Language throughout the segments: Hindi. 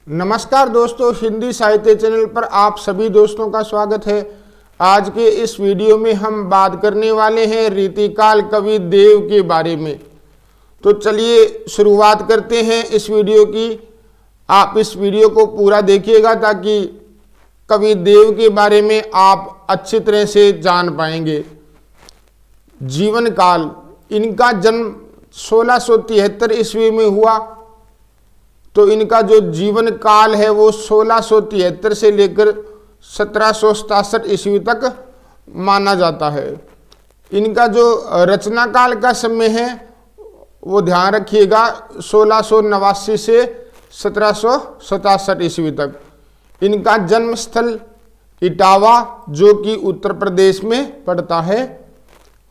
नमस्कार दोस्तों, हिंदी साहित्य चैनल पर आप सभी दोस्तों का स्वागत है। आज के इस वीडियो में हम बात करने वाले हैं रीतिकाल कवि देव के बारे में। तो चलिए शुरुआत करते हैं इस वीडियो की। आप इस वीडियो को पूरा देखिएगा ताकि कवि देव के बारे में आप अच्छी तरह से जान पाएंगे। जीवन काल, इनका जन्म 1673 ईस्वी में हुआ। तो इनका जो जीवन काल है वो 1673 से लेकर 1767 ईस्वी तक माना जाता है। इनका जो रचना काल का समय है वो ध्यान रखिएगा 1689 से 1767 ईस्वी तक। इनका जन्म स्थल इटावा जो कि उत्तर प्रदेश में पड़ता है।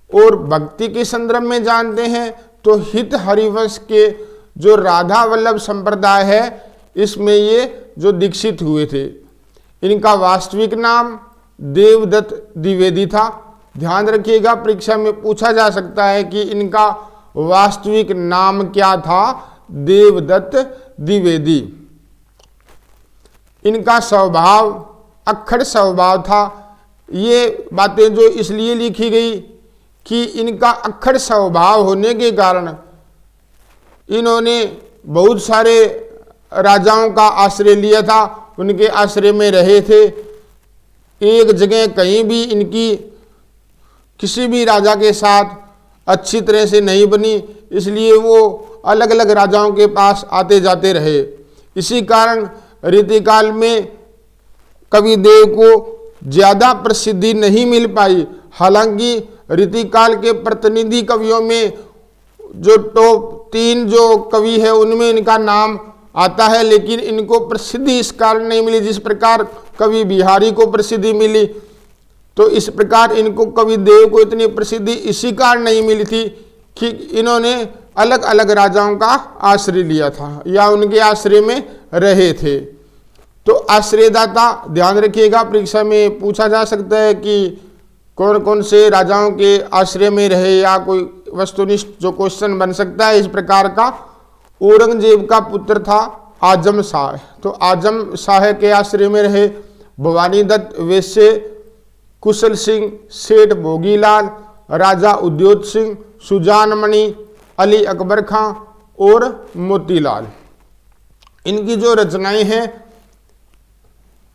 और भक्ति के संदर्भ में जानते हैं तो हित हरिवंश के जो राधा वल्लभ संप्रदाय है इसमें ये जो दीक्षित हुए थे। इनका वास्तविक नाम देवदत्त द्विवेदी था। ध्यान रखिएगा, परीक्षा में पूछा जा सकता है कि इनका वास्तविक नाम क्या था। देवदत्त द्विवेदी। इनका स्वभाव अक्खड़ स्वभाव था। ये बातें जो इसलिए लिखी गई कि इनका अक्खड़ स्वभाव होने के कारण इन्होंने बहुत सारे राजाओं का आश्रय लिया था, उनके आश्रय में रहे थे। एक जगह कहीं भी इनकी किसी भी राजा के साथ अच्छी तरह से नहीं बनी, इसलिए वो अलग अलग राजाओं के पास आते जाते रहे। इसी कारण रीतिकाल में कवि देव को ज़्यादा प्रसिद्धि नहीं मिल पाई। हालांकि रीतिकाल के प्रतिनिधि कवियों में जो टॉप 3 जो कवि है उनमें इनका नाम आता है, लेकिन इनको प्रसिद्धि इस कारण नहीं मिली जिस प्रकार कवि बिहारी को प्रसिद्धि मिली। तो इस प्रकार इनको कवि देव को इतनी प्रसिद्धि इसी कारण नहीं मिली थी कि इन्होंने अलग अलग राजाओं का आश्रय लिया था या उनके आश्रय में रहे थे। तो आश्रयदाता ध्यान रखिएगा, परीक्षा में पूछा जा सकता है कि कौन कौन से राजाओं के आश्रय में रहे या कोई वस्तुनिष्ठ जो क्वेश्चन बन सकता है इस प्रकार का। औरंगजेब का पुत्र था आजम शाह, तो आजम शाह के आश्रय में रहे भवानी दत्त वैश्य, कुशल सिंह, सेठ भोगीलाल, राजा उद्योत सिंह, सुजान मणि, अली अकबर खां और मोतीलाल। इनकी जो रचनाएं हैं,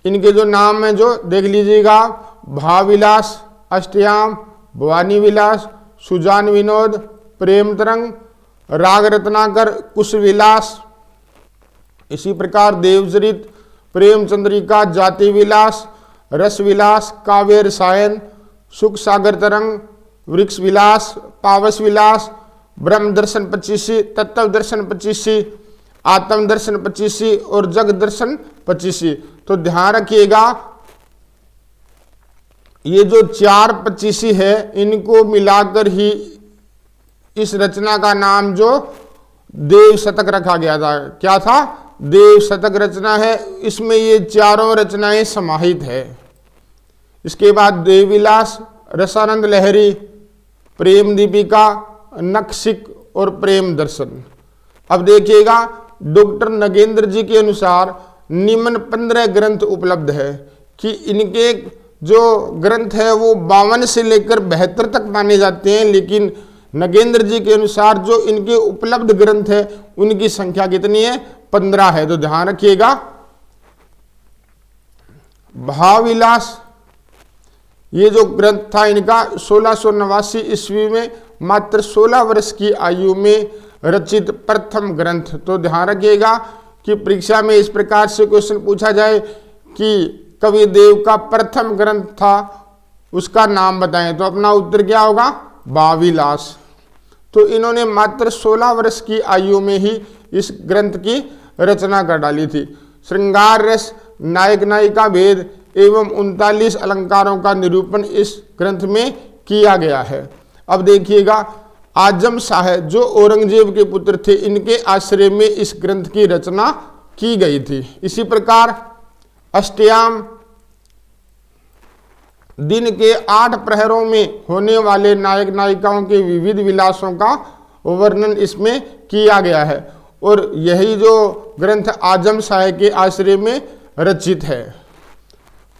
इनके जो नाम है जो देख लीजिएगा, भाविलास, अष्टयाम, भवानी विलास, सुजान विनोद, प्रेम तरंग, राग रत्नाकर, कुश विलास। इसी प्रकार देवचरित, प्रेम चंद्रिका, जाति विलास, रस विलास, काव्य रसायन, सुख सागर तरंग, वृक्ष विलास, पावस विलास, ब्रह्म दर्शन 25, तत्व दर्शन 25, आत्म दर्शन 25 और जग दर्शन 25। तो ध्यान रखिएगा ये जो 4 25 है इनको मिलाकर ही इस रचना का नाम जो देव शतक रखा गया था। क्या था? देव शतक रचना है। इसमें ये चारों रचनाएं समाहित है। इसके बाद देवविलास, रसानंद लहरी, प्रेम दीपिका, नखशिक और प्रेम दर्शन। अब देखिएगा, डॉक्टर नगेंद्र जी के अनुसार निम्न 15 ग्रंथ उपलब्ध है कि इनके जो ग्रंथ है वो 52 से लेकर 72 तक माने जाते हैं, लेकिन नगेंद्र जी के अनुसार जो इनके उपलब्ध ग्रंथ है उनकी संख्या कितनी है? 15 है। तो ध्यान रखिएगा। भावविलास ये जो ग्रंथ था इनका 1689 ईस्वी में मात्र 16 वर्ष की आयु में रचित प्रथम ग्रंथ। तो ध्यान रखिएगा कि परीक्षा में इस प्रकार से क्वेश्चन पूछा जाए कि कवि देव का प्रथम ग्रंथ था उसका नाम बताएं, तो अपना उत्तर क्या होगा? भावविलास। तो इन्होंने मात्र 16 वर्ष की आयु में ही इस ग्रंथ की रचना कर डाली थी। श्रृंगार रस, नायक नायिका भेद एवं 39 अलंकारों का निरूपण इस ग्रंथ में किया गया है। अब देखिएगा, आजम शाह जो औरंगजेब के पुत्र थे इनके आश्रय में इस ग्रंथ की रचना की गई थी। इसी प्रकार अष्टयाम दिन के 8 प्रहरों में होने वाले नायक नायिकाओं के विविध विलासों का वर्णन इसमें किया गया है। और यही जो ग्रंथ आजम शाह के आश्रय में रचित है।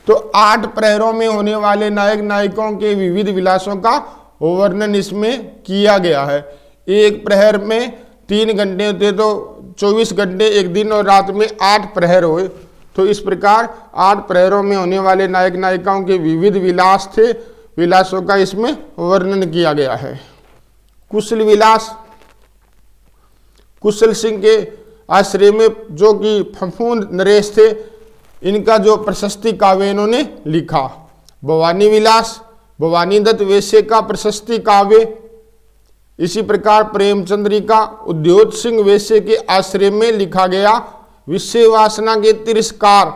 तो 8 प्रहरों में होने वाले नायक नायिकाओं के विविध विलासों का वर्णन इसमें किया गया है। एक प्रहर में 3 घंटे होते तो 24 घंटे एक दिन और रात में 8 प्रहर हुए। तो इस प्रकार 8 प्रहरों में होने वाले नायक नायिकाओं के विविध विलास थे, विलासों का इसमें वर्णन किया गया है। कुशल विलास, कुशल सिंह के आश्रय में जो कि फफूंद नरेश थे, इनका जो प्रशस्ति काव्य इन्होंने लिखा। भवानी विलास, भवानी दत्त वैश्य का प्रशस्ति काव्य। इसी प्रकार प्रेमचंद्रिका उद्योत सिंह वैश्य के आश्रय में लिखा गया विषय वासना के तिरस्कार।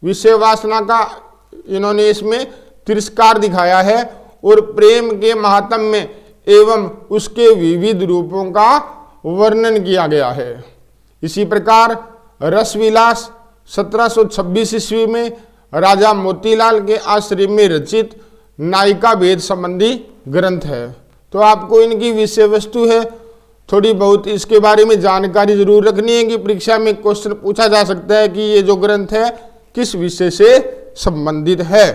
विषय वासना का इन्होंने इसमें तिरस्कार दिखाया है और प्रेम के महात्म्य एवं उसके विविध रूपों का वर्णन किया गया है। इसी प्रकार रसविलास 1726 ईस्वी में राजा मोतीलाल के आश्रय में रचित नायिका भेद संबंधी ग्रंथ है। तो आपको इनकी विषय वस्तु है थोड़ी बहुत इसके बारे में जानकारी जरूर रखनी है कि परीक्षा में क्वेश्चन पूछा जा सकता है कि ये जो ग्रंथ है किस विषय से संबंधित है।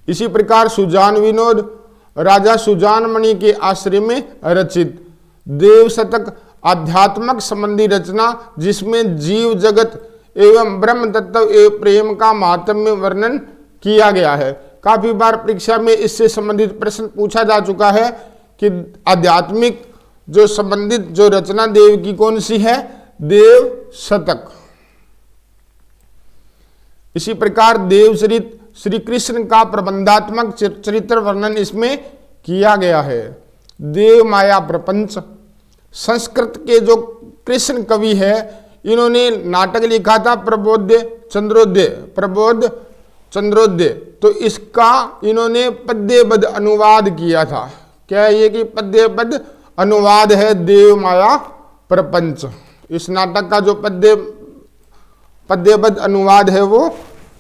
इसी प्रकार सुजान विनोद राजा सुजान मणि के आश्रय में रचित देव शतक आध्यात्मक संबंधी रचना, जिसमें जीव जगत एवं ब्रह्म तत्व एवं प्रेम का महात्म्य वर्णन किया गया है। काफी बार परीक्षा में इससे संबंधित प्रश्न पूछा जा चुका है कि आध्यात्मिक जो संबंधित जो रचना देव की कौन सी है, देव शतक। इसी प्रकार देवचरित श्री कृष्ण का प्रबंधात्मक चरित्र वर्णन इसमें किया गया है। देव माया प्रपंच, संस्कृत के जो कृष्ण कवि है इन्होंने नाटक लिखा था प्रबोध्य चंद्रोदय। तो इसका इन्होंने पद्यबद्ध अनुवाद किया था। क्या है ये कि पद्यबद्ध अनुवाद है देव माया प्रपंच। इस नाटक का जो पद्यबद्ध अनुवाद है वो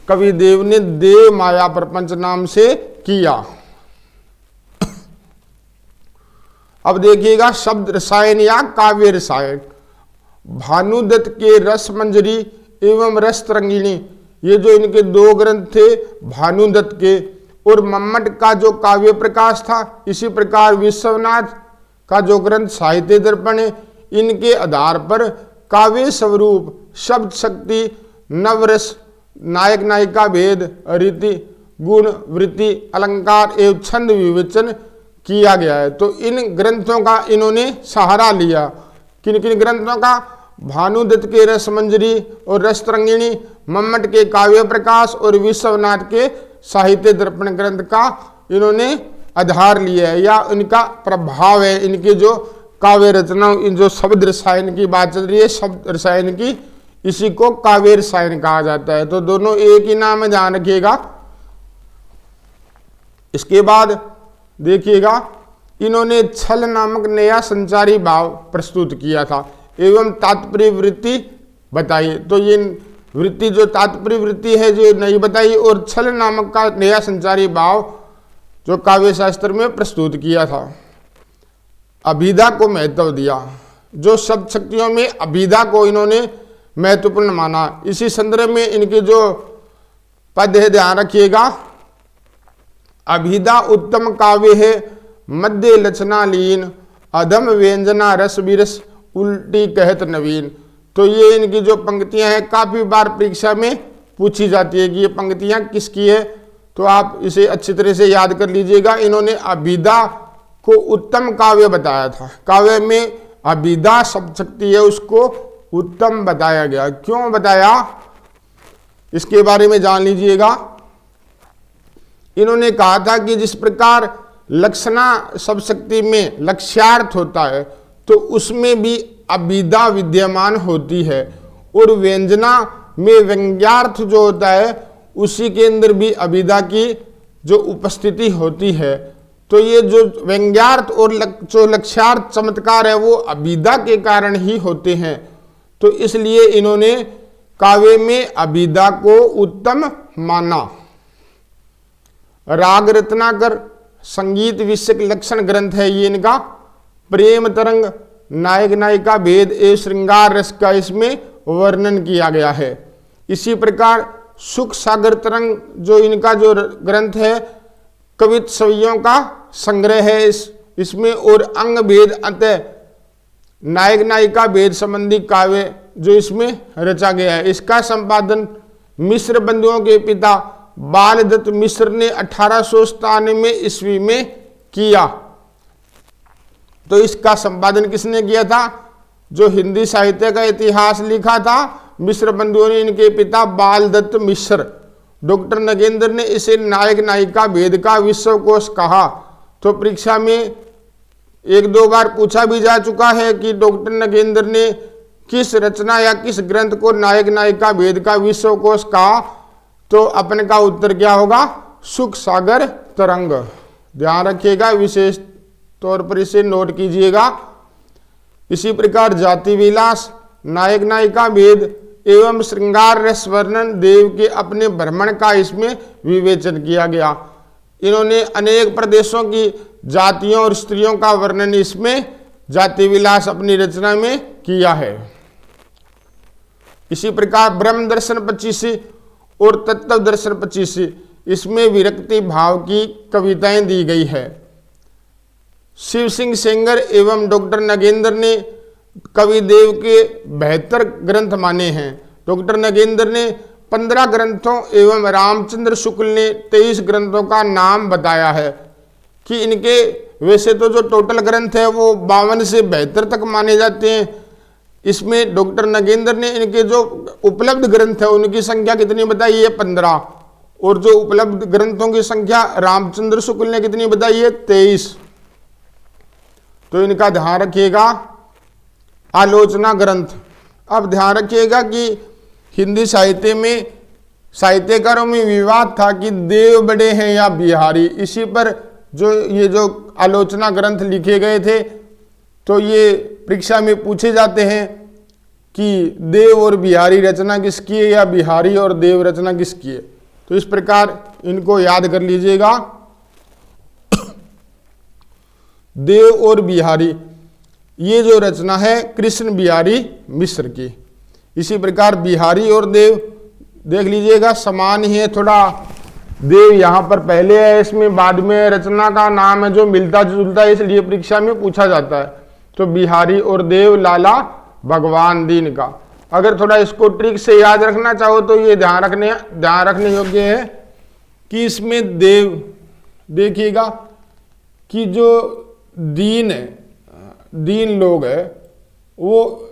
कवि देव ने देव माया प्रपंच नाम से किया। अब देखिएगा शब्द रसायन या काव्य रसायन। भानुदत्त के रस मंजरी एवं रस तरंगिणी, ये जो इनके 2 ग्रंथ थे भानुदत्त के, और मम्मट का जो काव्य प्रकाश था। इसी प्रकार विश्वनाथ का जो ग्रंथ साहित्य दर्पण है, इनके आधार पर काव्य स्वरूप, शब्द शक्ति, नवरस, नायक नायिका भेद, रीति, गुण, वृत्ति, अलंकार एवं छंद विवेचन किया गया है। तो इन ग्रंथों का इन्होंने सहारा लिया। किन किन ग्रंथों का? भानुदत्त के रस मंजरी और रस तरंगिणी, मम्मट के काव्य प्रकाश और विश्वनाथ के साहित्य दर्पण ग्रंथ का इन्होंने आधार लिया है या इनका प्रभाव है। इनके जो काव्य रचना, इन जो शब्द रसायन की बात चल रही है, शब्द रसायन की, इसी को काव्य रसायन कहा जाता है। तो दोनों एक ही नाम है, ध्यान रखिएगा। इसके बाद देखिएगा इन्होंने छल नामक नया संचारी भाव प्रस्तुत किया था एवं तात्पर्य वृत्ति बताई। तो ये वृत्ति जो तात्पर्य वृत्ति है जो नहीं बताई, और छल नामक का नया संचारी भाव जो काव्य शास्त्र में प्रस्तुत किया था। अभिधा को महत्व दिया, जो शब्द शक्तियों में अभिधा को इन्होंने महत्वपूर्ण माना। इसी संदर्भ में इनके जो पद है ध्यान रखिएगा। अभिधा उत्तम काव्य है, मध्य लचना लीन, अधम व्यंजना रस विरस, उल्टी कहत नवीन। तो ये इनकी जो पंक्तियां हैं काफी बार परीक्षा में पूछी जाती है कि ये पंक्तियां किसकी है, तो आप इसे अच्छी तरह से याद कर लीजिएगा। इन्होंने अभिधा को उत्तम काव्य बताया था। काव्य में अभिधा शब्द शक्ति है, उसको उत्तम बताया गया। क्यों बताया, इसके बारे में जान लीजिएगा। इन्होंने कहा था कि जिस प्रकार लक्षणा शब्द शक्ति में लक्ष्यार्थ होता है, तो उसमें भी अभिधा विद्यमान होती है, और व्यंजना में व्यंग्यार्थ जो होता है उसी के अंदर भी अभिधा की जो उपस्थिति होती है। तो ये जो व्यंग्यार्थ और जो लक्ष्यार्थ चमत्कार है वो अभिधा के कारण ही होते हैं। तो इसलिए इन्होंने काव्य में अभिधा को उत्तम माना। राग रत्नाकर संगीत विषयक लक्षण ग्रंथ है ये इनका। प्रेम तरंग नायक नायिका भेद एवं श्रृंगार रस का इसमें वर्णन किया गया है। इसी प्रकार सुख सागर तरंग जो इनका जो ग्रंथ है कवित छवियों का संग्रह है इसमें, और अंग भेद अतः नायक नायिका भेद संबंधी काव्य जो इसमें रचा गया है। इसका संपादन मिश्र बंधुओं के पिता बालदत्त मिश्र ने 1897 ईस्वी में किया। तो इसका संपादन किसने किया था? जो हिंदी साहित्य का इतिहास लिखा था मिश्र बंधुओं ने, इनके पिता बालदत्त मिश्र। डॉक्टर नगेंद्र ने इसे नायक नायिका भेद का विश्वकोश कहा। तो परीक्षा में 1-2 बार पूछा भी जा चुका है कि डॉक्टर नगेंद्र ने किस रचना या किस ग्रंथ को नायक नायिका भेद का विश्वकोश कहा, तो अपने का उत्तर क्या होगा? सुख सागर तरंग। ध्यान रखिएगा, विशेष तौर पर इसे नोट कीजिएगा। इसी प्रकार जाति विलास, नायक नायिका भेद एवं श्रृंगार रस वर्णन देव के अपने भ्रमण का इसमें विवेचन किया गया। इन्होंने अनेक प्रदेशों की जातियों और स्त्रियों का वर्णन इसमें जाति विलास अपनी रचना में किया है। इसी प्रकार ब्रह्म दर्शन 25 और तत्व दर्शन 25 इसमें विरक्ति भाव की कविताएं दी गई है। शिव सिंह सेंगर एवं डॉक्टर नगेंद्र ने कवि देव के 72 ग्रंथ माने हैं। डॉक्टर नगेंद्र ने 15 ग्रंथों एवं रामचंद्र शुक्ल ने 23 ग्रंथों का नाम बताया है कि इनके वैसे तो जो टोटल ग्रंथ है वो 52 से 72 तक माने जाते हैं। इसमें डॉक्टर नगेंद्र ने इनके जो उपलब्ध ग्रंथ है उनकी संख्या कितनी बताई है? 15। और जो उपलब्ध ग्रंथों की संख्या रामचंद्र शुक्ल ने कितनी बताई है? 23। तो इनका ध्यान रखिएगा। आलोचना ग्रंथ, अब ध्यान रखिएगा कि हिंदी साहित्य में साहित्यकारों में विवाद था कि देव बड़े हैं या बिहारी। इसी पर जो आलोचना ग्रंथ लिखे गए थे तो ये परीक्षा में पूछे जाते हैं कि देव और बिहारी रचना किसकी है या बिहारी और देव रचना किसकी है। तो इस प्रकार इनको याद कर लीजिएगा। देव और बिहारी ये जो रचना है कृष्ण बिहारी मिश्र की। इसी प्रकार बिहारी और देव देख लीजिएगा समान ही है, थोड़ा देव यहाँ पर पहले है इसमें, बाद में रचना का नाम है जो मिलता जुलता है, इसलिए परीक्षा में पूछा जाता है। तो बिहारी और देव लाला भगवान दीन का। अगर थोड़ा इसको ट्रिक से याद रखना चाहो तो ये ध्यान रखने योग्य है कि इसमें देव देखिएगा कि जो दीन लोग है वो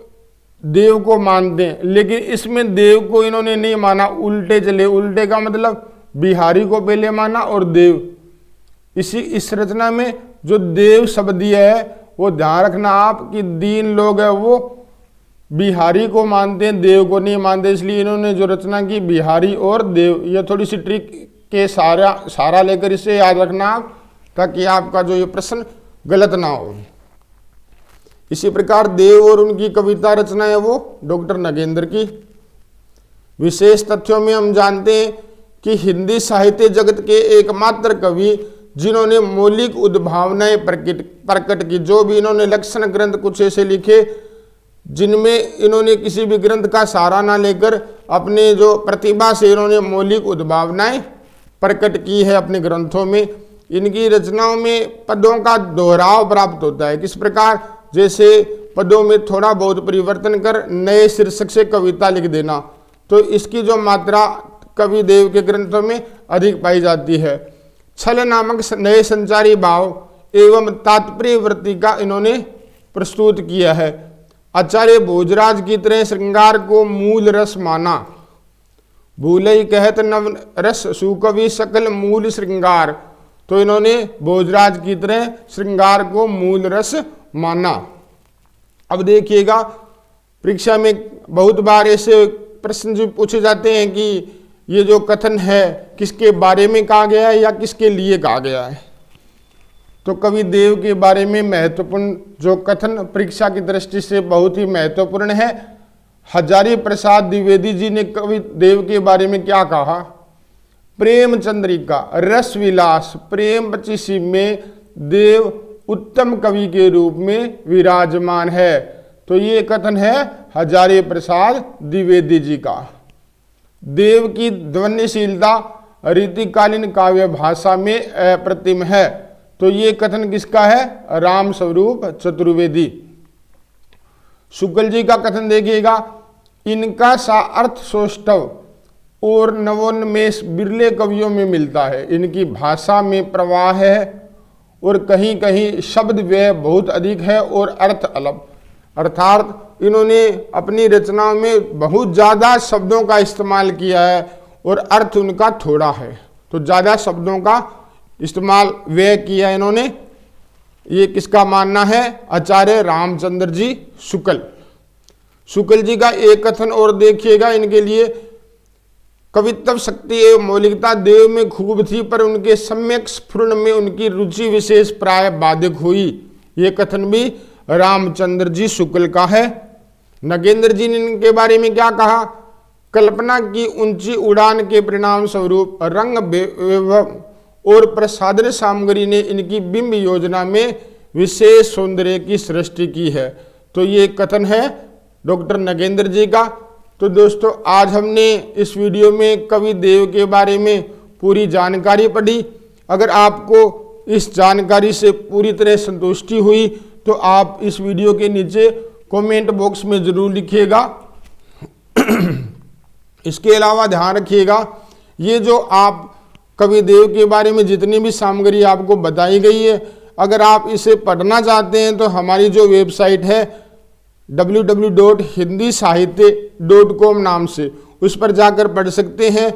देव को मानते हैं, लेकिन इसमें देव को इन्होंने नहीं माना, उल्टे चले। उल्टे का मतलब बिहारी को पहले माना और देव। इस रचना में जो देव शब्द दिया है वो ध्यान रखना आप कि दीन लोग है वो बिहारी को मानते हैं, देव को नहीं मानते, इसलिए इन्होंने जो रचना की बिहारी और देव। ये थोड़ी सी ट्रिक के सहारा लेकर इसे याद रखना आप, ताकि आपका जो ये प्रश्न गलत ना हो। इसी प्रकार देव और उनकी कविता रचना है वो डॉक्टर नगेंद्र की। विशेष तथ्यों में हम जानते हैं कि हिंदी साहित्य जगत के एकमात्र कवि जिन्होंने मौलिक उद्भावनाएं प्रकट की, जो भी इन्होंने लक्षण ग्रंथ कुछ ऐसे लिखे जिनमें इन्होंने किसी भी ग्रंथ का सहारा ना लेकर अपने जो प्रतिभा से इन्होंने मौलिक उद्भावनाएं प्रकट की है अपने ग्रंथों में। इनकी रचनाओं में पदों का दोहराव प्राप्त होता है। किस प्रकार? जैसे पदों में थोड़ा बहुत परिवर्तन कर नए शीर्षक से कविता लिख देना, तो इसकी जो मात्रा कवि देव के ग्रंथों में अधिक पाई जाती है। छल नामक नए संचारी भाव एवं तात्पर्य वृत्ति का इन्होंने प्रस्तुत किया है। आचार्य भोजराज की तरह श्रृंगार को मूल रस माना, भूलई कहत नव रस सुकवि सकल मूल श्रृंगार। तो इन्होंने भोजराज की तरह श्रृंगार को मूल रस माना। अब देखिएगा परीक्षा में बहुत बार ऐसे प्रश्न जो पूछे जाते हैं कि ये जो कथन है किसके बारे में कहा गया है या किसके लिए कहा गया है। तो कवि देव के बारे में महत्वपूर्ण जो कथन परीक्षा की दृष्टि से बहुत ही महत्वपूर्ण है। हजारी प्रसाद द्विवेदी जी ने कवि देव के बारे में क्या कहा? प्रेम चंद्रिका, रस विलास, प्रेम 25 में देव उत्तम कवि के रूप में विराजमान है। तो ये कथन है हजारी प्रसाद द्विवेदी जी का। देव की ध्वनिशीलता रीतिकालीन काव्य भाषा में अप्रतिम है। तो ये कथन किसका है? राम स्वरूप चतुर्वेदी। शुक्ल जी का कथन देखिएगा, इनका सा अर्थ सौष्ठव और नवोन्मेष बिरले कवियों में मिलता है। इनकी भाषा में प्रवाह है और कहीं कहीं शब्द व्यय बहुत अधिक है और अर्थ अलग, अर्थात इन्होंने अपनी रचनाओं में बहुत ज़्यादा शब्दों का इस्तेमाल किया है और अर्थ उनका थोड़ा है। तो ज़्यादा शब्दों का इस्तेमाल व्यय किया इन्होंने। ये किसका मानना है? आचार्य रामचंद्र जी शुक्ल। शुक्ल जी का एक कथन और देखिएगा, इनके लिए कवित्व शक्ति एवं मौलिकता देव में खूब थी, पर उनके सम्यक स्फुरण में उनकी रुचि विशेष प्राय बाधिक हुई। ये कथन भी रामचंद्र जी शुक्ल का है। नगेंद्र जी ने इनके बारे में क्या कहा? कल्पना की ऊंची उड़ान के परिणाम स्वरूप रंग वैभव और प्रसाधन सामग्री ने इनकी बिंब योजना में विशेष सौंदर्य की सृष्टि की है। तो ये कथन है डॉक्टर नगेंद्र जी का। तो दोस्तों, आज हमने इस वीडियो में कवि देव के बारे में पूरी जानकारी पढ़ी। अगर आपको इस जानकारी से पूरी तरह संतुष्टि हुई तो आप इस वीडियो के नीचे कमेंट बॉक्स में ज़रूर लिखिएगा। इसके अलावा ध्यान रखिएगा, ये जो आप कवि देव के बारे में जितनी भी सामग्री आपको बताई गई है, अगर आप इसे पढ़ना चाहते हैं तो हमारी जो वेबसाइट है www.hindisahitya.com नाम से, उस पर जाकर पढ़ सकते हैं।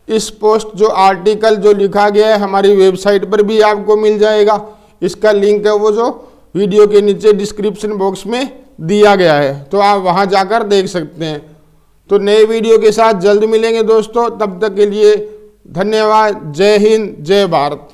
इस पोस्ट जो आर्टिकल जो लिखा गया है हमारी वेबसाइट पर भी आपको मिल जाएगा। इसका लिंक है वो जो वीडियो के नीचे डिस्क्रिप्शन बॉक्स में दिया गया है, तो आप वहां जाकर देख सकते हैं। तो नए वीडियो के साथ जल्द मिलेंगे दोस्तों, तब तक के लिए धन्यवाद। जय हिंद, जय भारत।